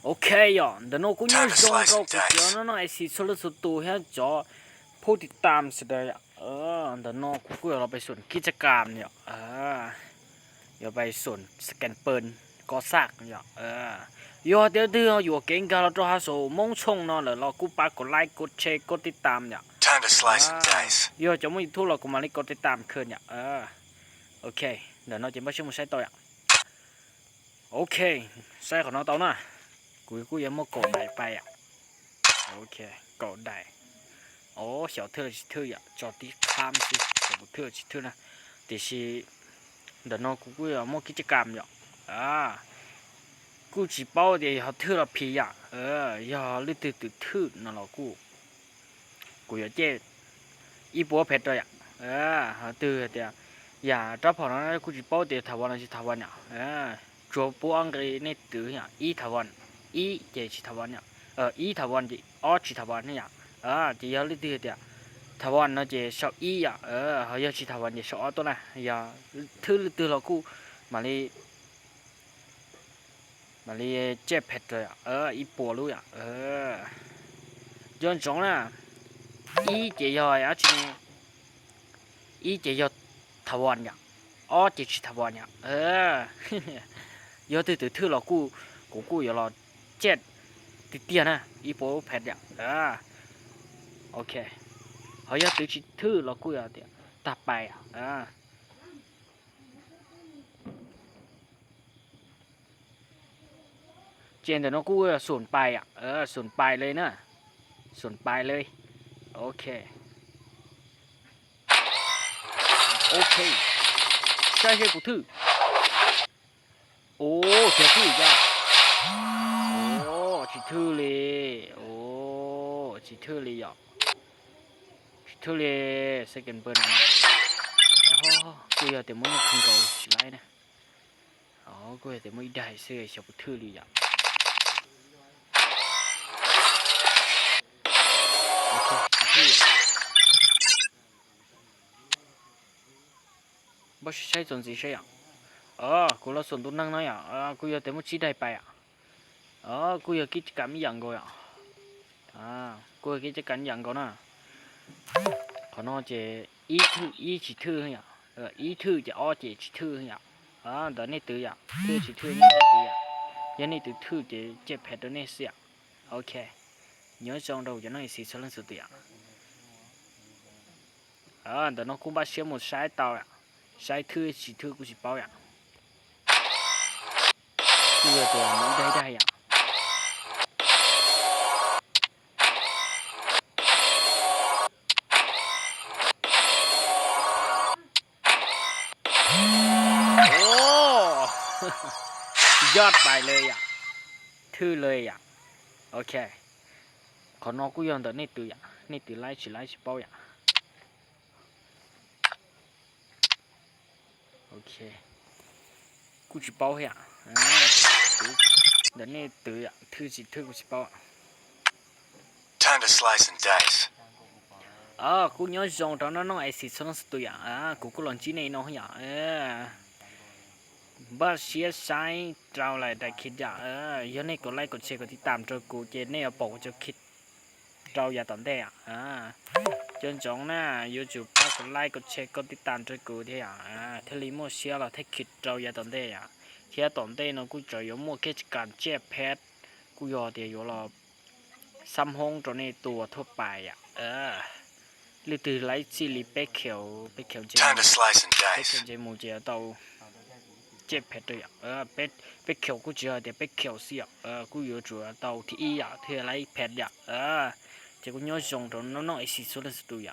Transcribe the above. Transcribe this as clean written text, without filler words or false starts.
โอเคอ่ะเดี๋ยวน้องกูยังจงก็กูเจอน้องไอซีโซลูสุดตัวให้จอผู้ติดตามสุดเลยอ่ะเดี๋ยวน้องกูเราไปส่วนกิจกรรมเนี่ยเดี๋ยวไปส่วนสแกนเปิลก็ซากเนี่ยยอดเดี๋ยวอยู่เก่งกันเราจะหาสูมงชงเนาะแล้วเรากูปากดไลค์กดแชร์กดติดตามเนี่ยยอดจะไม่ทุกเรากูมาเล่นกดติดตามคืนเนี่ยโอเคเดี๋ยวน้องจะไม่ช่วยมึงใช้ต่ออ่ะโอเคใช้ของน้องต่อนะกูยังไม่กดได้ไปอ่ะโอเคกดได้โอ้小特呀จอดที่ข้ามสิ小特นะแต่是เดี๋ยวน้องกูยังไม่กิจกรรมอยู่กูchỉ bao để họ thưa là phi à giờ lấy từ thưa nó làกูอยากเจ๊อีบัวเพชรเลยhọ từ thì giờ cho họ nóกูchỉ bao để thảoวันlà thảoวันà cho bố ăn cái này từ nhá ý thảoวันý chỉ thảoวันnhá ý thảoวันthì chỉ thảoวันnhá thì giờ lấy từ thì thảoวันnó chỉ sợ ý à họ giờ chỉ thảoวันchỉ sợตัวnày giờ thưa từ làกูmà đi mà đi chế phết rồi ý bùa luôn dân chúng là ý chỉ rồi á chị ý chỉ cho thảoวันnhá chỉ thảoวันnhá giờ từ thứ là cu giờ là chết từ tiền à ý bùa phết nhá ok họ giờ từ thứ là cu giờ tiền tập bàiเจนแต่น้องกูส่วนปลายส่วนปลายเลยนะส่วนปลายเลยโอเคใช่กูถือโอ้เสียถือจ้ะโอ้ชิถือเลยโอ้ชิถือเลยอ่ะชิถือเลยสแกนเปิลกูอยากแต่มึงขึ้นเก่าสิไรนะกูอยากแต่มึงได้เสื้อชอบถือเลยอ่ะบ่ใช่ส่วนสีใช่กูเราส่วนตัวนั่งน้อยกูอยากแต่มึงชี้ได้ไปกูอยากกิจกรรมอย่างกูกูอยากกิจกรรมอย่างกูนะขอน้องเจอีchỉ thư nhá ý thưจะchỉ thư nhá đó này từ ya thư chỉ thư này từ ya giờ này từ thưจะเจ็บแผลตัวนี้เสียโอเคnhớ trong đầu cho nó xí số lần số tiền đó nó cũng bắt xem một sai tàu sai thư chỉ thư cũng chỉ bao bây giờ mình đâyยอดไปเลยthưเลยโอเคขอน้องกูยังแต่นี่ตัวไล่สิเป้าโอเคกูจะเป้าให้เดี๋ยวนี่ตัวthưกูจะเป้าTime to slice and dice. กูย้อนจงตอนนั้นน้องไอซิสน้องสตัวกูลองจีนี่น้องบ้าเสียสายเราอะไรได้คิดย้อนนี่กดไลค์กดแชร์กดติดตามจนกูเจนนี่บอกจะคิดเราอย่าตอนได้จนจงนะยูทูบกดไลค์กดแชร์กดติดตามจนกูที่เทลิโมเสียเราถ้าคิดเราอย่าตอนได้เทียตอนได้เนาะกูจะยอมมั่วกิจการเจ็บแพทกูยอเดียวเราซ้ำห้องตอนนี้ตัวทั่วไปหรือตื่นไลท์ซีรีเป็กเขียวเจมูเจเตาเจ็บแพทเลยเป็กเขียวกูเจอเดี๋ยวเป็กเขียวเสียกูอยู่จัวเตาที่เธอไลท์แพทเจ้ากูย้อนส่งตอนน้องไอซีโซเลสตัว